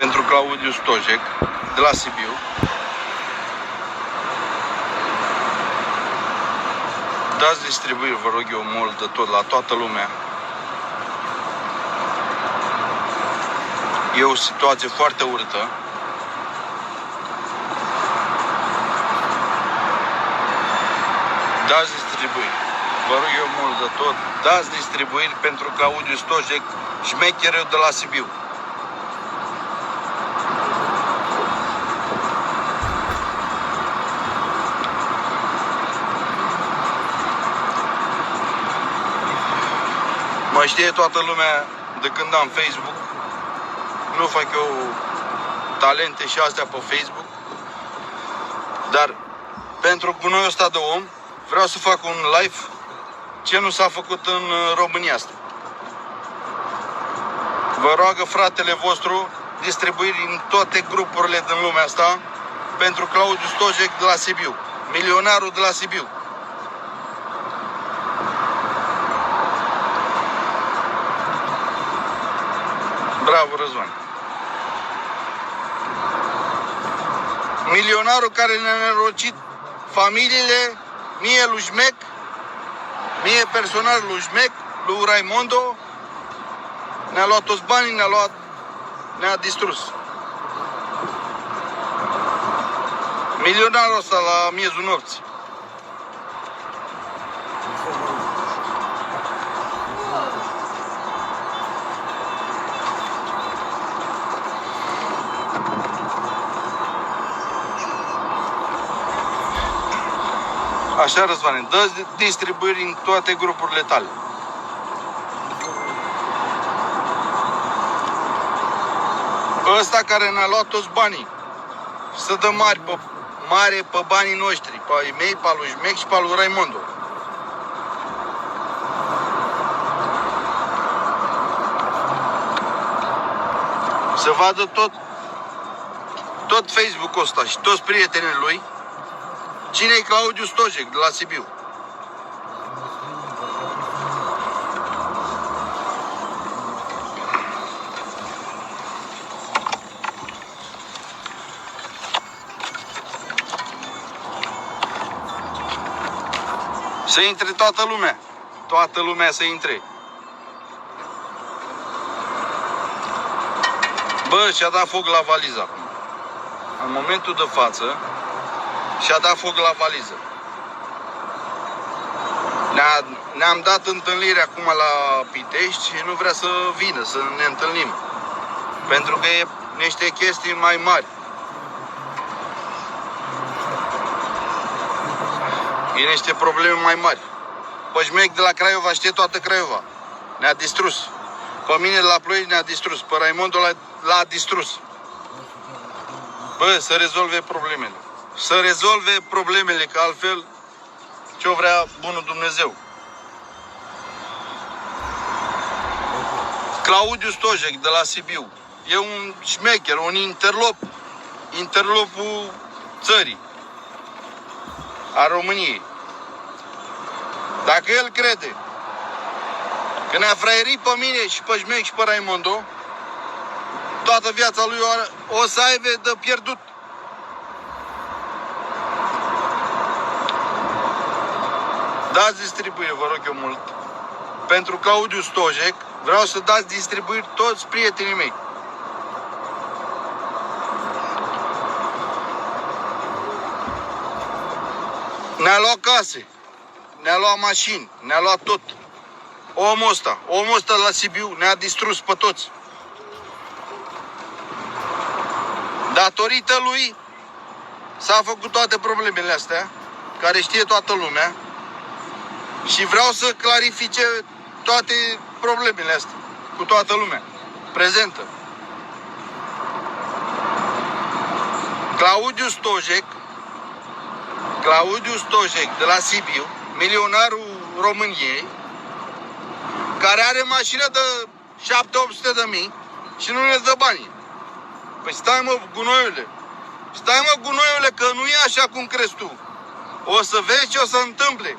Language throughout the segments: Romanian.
Pentru Claudiu Stojec de la Sibiu. Dați distribuiri, vă rog eu mult de tot, la toată lumea. E o situație foarte urâtă. Dați distribuiri, vă rog eu mult de tot. Dați distribuiri pentru Claudiu Stojec, șmecherul de la Sibiu. Mă știe toată lumea de când am Facebook. Nu fac eu talente și astea pe Facebook. Dar pentru gunoiul ăsta de om vreau să fac un live ce nu s-a făcut în România asta. Vă roagă fratele vostru distribuiri în toate grupurile din lumea asta pentru Claudiu Stojec de la Sibiu, milionarul de la Sibiu. Bravo, Răzvan. Milionarul care ne-a nerocit familiile, mie lui Șmec, mie personal lui Șmec, lui Raimondo, ne-a luat toți banii, ne-a distrus. Milionarul ăsta la miezul nopții. Așa, Răzvane, dă distribuiri în toate grupurile tale. Ăsta care ne-a luat toți banii, să dă mare pe banii noștri, pe ai mei, pe lui Șmec și pe lui Raimondo. Să vadă tot Facebook-ul ăsta și toți prietenii lui cine-i Claudiu Stojec de la Sibiu. Să intre toată lumea. Toată lumea să intre. Bă, și-a dat foc la valiză acum. În momentul de față și-a dat foc la valiză. Ne-am dat întâlnire acum la Pitești și nu vrea să vină, să ne întâlnim. Pentru că e niște chestii mai mari. E niște probleme mai mari. Pe Șmec de la Craiova știe toată Craiova. Ne-a distrus. Pe mine de la Ploiești ne-a distrus. Pe Raimondo l-a distrus. Bă, să rezolve problemele. Să rezolve problemele, că altfel ce-o vrea bunul Dumnezeu. Claudiu Stojec de la Sibiu e un șmecher, un interlopul țării, a României. Dacă el crede că ne-a fraierit pe mine și pe Șmec și pe Raimondo, toată viața lui o să aibă de pierdut. Dați distribuire, vă rog eu mult. Pentru Claudiu Stojec vreau să dați distribuiri toți prietenii mei. Ne-a luat case, ne-a luat mașini, ne-a luat tot. Omul ăsta la Sibiu ne-a distrus pe toți. Datorită lui s-a făcut toate problemele astea, care știe toată lumea. Și vreau să clarifice toate problemele astea cu toată lumea prezentă. Claudiu Stojec de la Sibiu, milionarul României, care are mașină de 700-800 de mii și nu ne dă banii. Păi stai mă, gunoiule, că nu e așa cum crezi tu. O să vezi ce o să întâmple.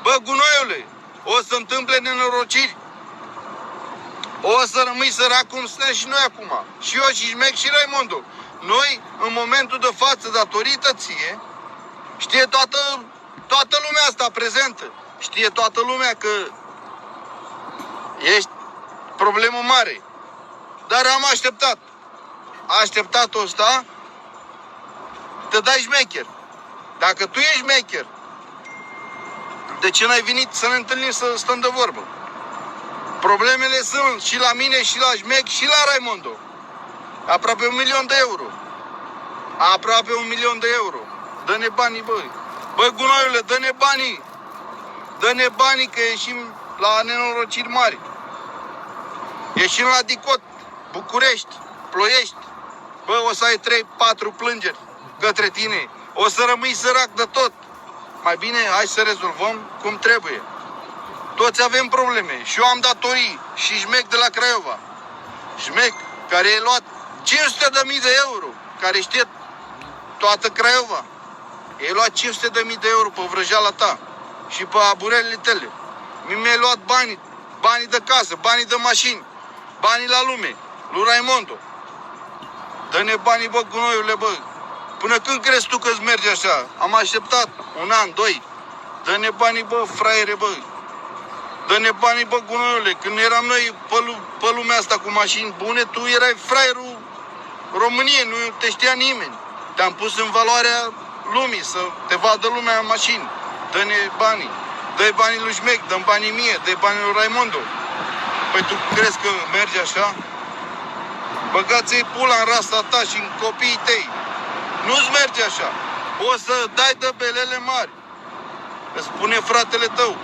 Bă, gunoiule, o să întâmple nenorociri. O să rămâi sărac cum suntem și noi acum. Și eu, și Șmec, și Raimondo. Noi, în momentul de față, datorită ție, știe toată lumea asta prezentă. Știe toată lumea că ești problemă mare. Dar am așteptat. Așteptat-o ăsta, te dai șmecher. Dacă tu ești șmecher, de ce n-ai venit să ne întâlnim să stăm de vorbă? Problemele sunt și la mine, și la Șmec, și la Raimondo. Aproape 1.000.000 de euro. Aproape 1.000.000 de euro. Dă-ne banii, băi. Băi, gunoiule, dă-ne banii. Dă-ne banii că ieșim la nenorociri mari. Ieșim la Dicot, București, Ploiești. Bă, o să ai 3-4 plângeri către tine. O să rămâi sărac de tot. Mai bine, hai să rezolvăm cum trebuie. Toți avem probleme. Și eu am datorii. Și Șmec de la Craiova. Șmec, care ai luat 500.000 de euro. Care știe toată Craiova. Ai luat 500.000 de euro pe vrăjeala ta. Și pe aburelile tale. Mi-ai luat banii. Banii de casă, banii de mașini. Banii la lume. Lui Raimondo. Dă-ne banii, bă, gunoiule, bă. Până când crezi tu că-ți merge așa? Am așteptat 1 an, 2. Dă-ne banii, bă, fraiere, bă. Dă-ne banii, bă, gunoiule. Când eram noi pe lumea asta cu mașini bune, tu erai fraierul României, nu te știa nimeni. Te-am pus în valoarea lumii, să te vadă lumea în mașini. Dă-ne banii. Dă-i banii lui Șmec, dă-mi banii mie, dă-i banii lui Raimondo. Păi tu crezi că merge așa? Băgați-i pula în rasta ta și în copiii tăi. Nu-ți merge așa. O să dai de belele mari. Îți spune fratele tău.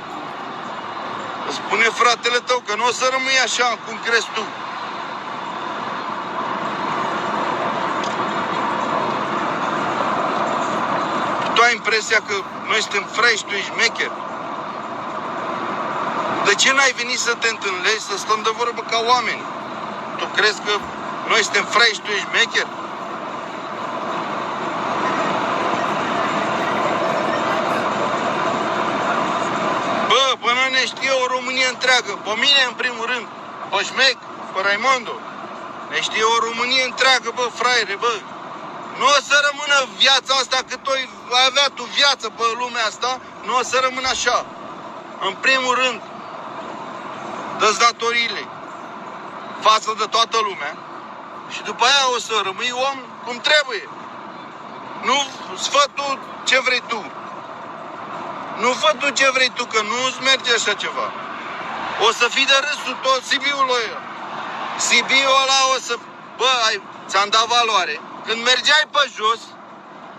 Îți spune fratele tău că nu o să rămâi așa cum crezi tu. Tu ai impresia că noi suntem fraiși și tu ești șmecher? De ce n-ai venit să te întâlnești, să stăm de vorbă ca oameni? Tu crezi că noi suntem fraiși și tu ești șmecher? Bă, până ne știe o Românie întreagă. Pe mine, în primul rând. Pe Șmec, pe Raimondo. Ne știe o Românie întreagă, bă, fraiere, bă. Nu o să rămână viața asta, cât ai avea tu viață pe lumea asta, nu o să rămână așa. În primul rând, dă-ți datoriile față de toată lumea și după aia o să rămâi om cum trebuie. Nu fă tu ce vrei tu. Nu fă tu ce vrei tu, că nu-ți merge așa ceva. O să fii de râsul tot Sibiul ăla. Sibiul ăla o să... Bă, ți-am dat valoare. Când mergeai pe jos,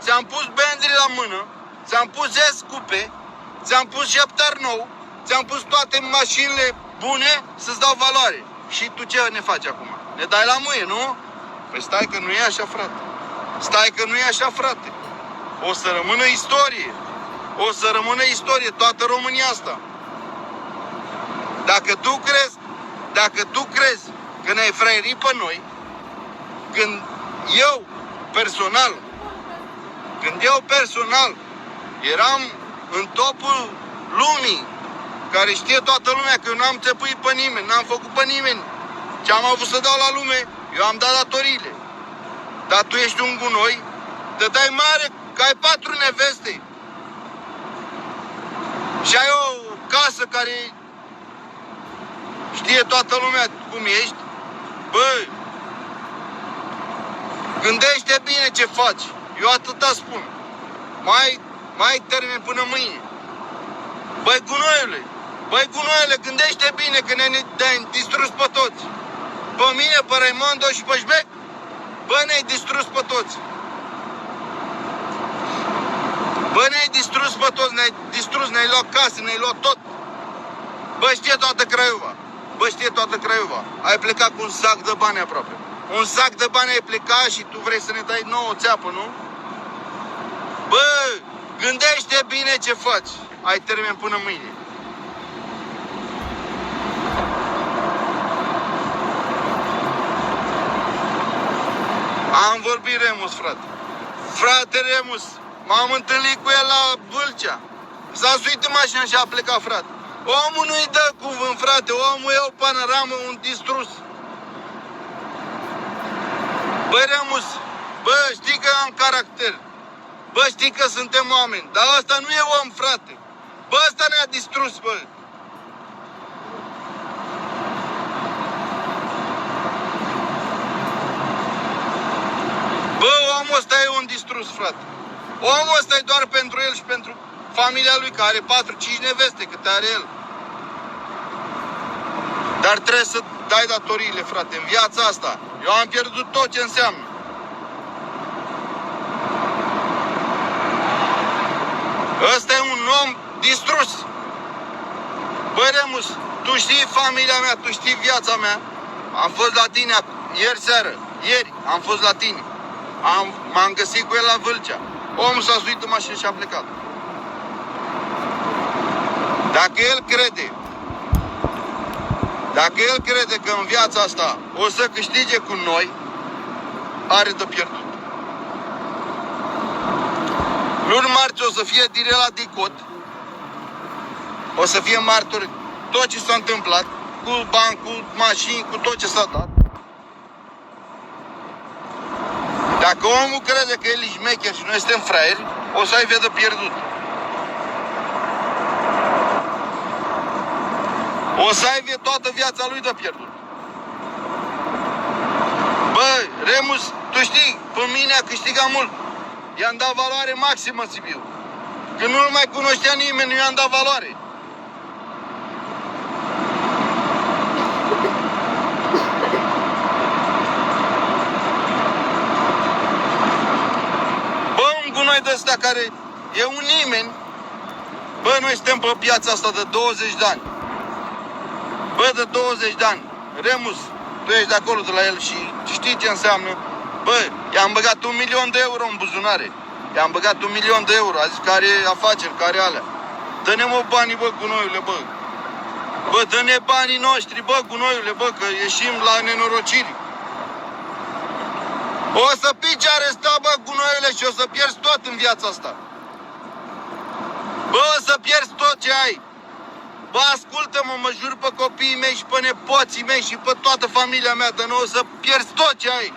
ți-am pus benzile la mână, ți-am pus S-cupe, ți-am pus șeptar nou, ți-am pus toate mașinile bune să-ți dau valoare. Și tu ce ne faci acum? Ne dai la muie, nu? Păi stai că nu e așa, frate. Stai că nu e așa, frate. O să rămână istorie. O să rămână istorie toată România asta. Dacă tu crezi că ne-ai fraierit pe noi, când eu personal eram în topul lumii, care știe toată lumea că eu n-am țepuit pe nimeni, n-am făcut pe nimeni ce am avut să dau la lume, eu am dat datoriile. Dar tu ești un gunoi, te dai mare că ai 4 neveste și ai o casă care știe toată lumea cum ești. Bă, gândește bine ce faci. Eu atâta spun. Mai termin până mâine. Băi, gunoiule, gândește bine că ne-ai distrus pe toți. Pe mine, pe Raimondo și pe Șmec. Bă, ne-ai distrus pe toți. Bă, ne-ai distrus pe toți, ne-ai luat case, ne-ai luat tot. Bă, știe toată Craiova. Ai plecat cu un sac de bani aproape. Un sac de bani ai plecat și tu vrei să ne dai nouă o țeapă, nu? Bă, gândește bine ce faci. Ai termen până mâine. Am vorbit Remus, frate. Frate Remus, m-am întâlnit cu el la Vâlcea. S-a suit în mașină și a plecat, frate. Omul nu-i dă cuvânt, frate. Omul e o panoramă, un distrus. Bă, Remus, bă, știi că am caracter. Bă, știi că suntem oameni. Dar ăsta nu e om, frate. Bă, ăsta ne-a distrus, bă. Bă, omul ăsta e un distrus, frate. Omul ăsta e doar pentru el și pentru familia lui, care are 4-5 neveste, câte are el. Dar trebuie să dai datoriile, frate, în viața asta. Eu am pierdut tot ce înseamnă. Ăsta e un om distrus. Bă, Remus, tu știi familia mea, tu știi viața mea. Am fost la tine ieri seară. Ieri am fost la tine. M-am găsit cu el la Vâlcea. Omul s-a suit în mașină și a plecat. Dacă el crede că în viața asta o să câștige cu noi, are de pierdut. Luni marți o să fie direct la DICOT. O să fie martori tot ce s-a întâmplat, cu bani, cu mașini, cu tot ce s-a dat. Dacă omul crede că el e șmecher și noi suntem fraieri, o să aibă de pierdut. O să aibă toată viața lui de pierdut. Bă, Remus, tu știi, pe mine a câștigat mult. I-am dat valoare maximă Sibiu. Când nu-l mai cunoștea nimeni, nu i-am dat valoare. Bă, un gunoi de ăsta care e un nimeni. Bă, noi suntem pe piața asta de 20 de ani. Bă, de 20 de ani. Remus, tu ești de acolo de la el și știi ce înseamnă. Bă, i-am băgat 1.000.000 de euro în buzunare. I-am băgat 1.000.000 de euro. A zis că are afaceri, că are alea. Dă-ne mă banii, bă, gunoiule, bă. Bă, dă-ne banii noștri, bă, gunoiule, bă, că ieșim la nenorociri. O să pici arestat, bă, gunoiule, și o să pierzi tot în viața asta. Bă, o să pierzi tot ce ai. Bă, ascultă-mă, mă jur pe copiii mei și pe nepoții mei și pe toată familia mea, de nu o să pierzi tot ce ai.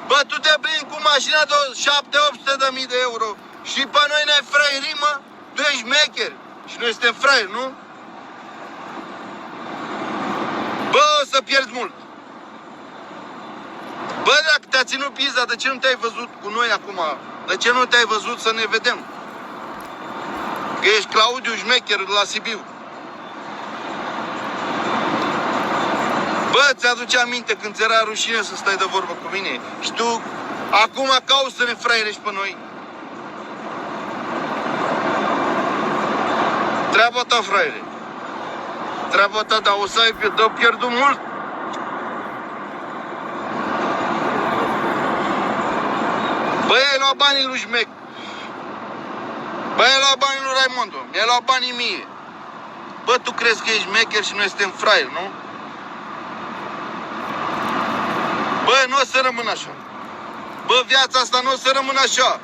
Bă, tu te plimbi cu mașina de 700-800 de mii de euro și pe noi ne-ai fraierit, mă? Tu ești mecher și noi suntem fraieri, nu? Bă, o să pierzi mult. Bă, dacă te-a ținut pizza, de ce nu te-ai văzut cu noi acum? De ce nu te-ai văzut să ne vedem? Că ești Claudiu șmecher la Sibiu. Bă, ți-aduce aminte când ți era rușine să stai de vorbă cu mine? Și tu acum cauți să ne fraierești pe noi? Treaba ta, fraiere. Treaba ta, dar o să ai de pierdut mult. Bă, ai luat banii lui Șmec. Bă, ai luat banii lui Raimondo. Mi-ai luat banii mie. Bă, tu crezi că ești șmecher și noi suntem fraieri, nu? Bă, nu o să rămână așa. Bă, viața asta nu o să rămână așa.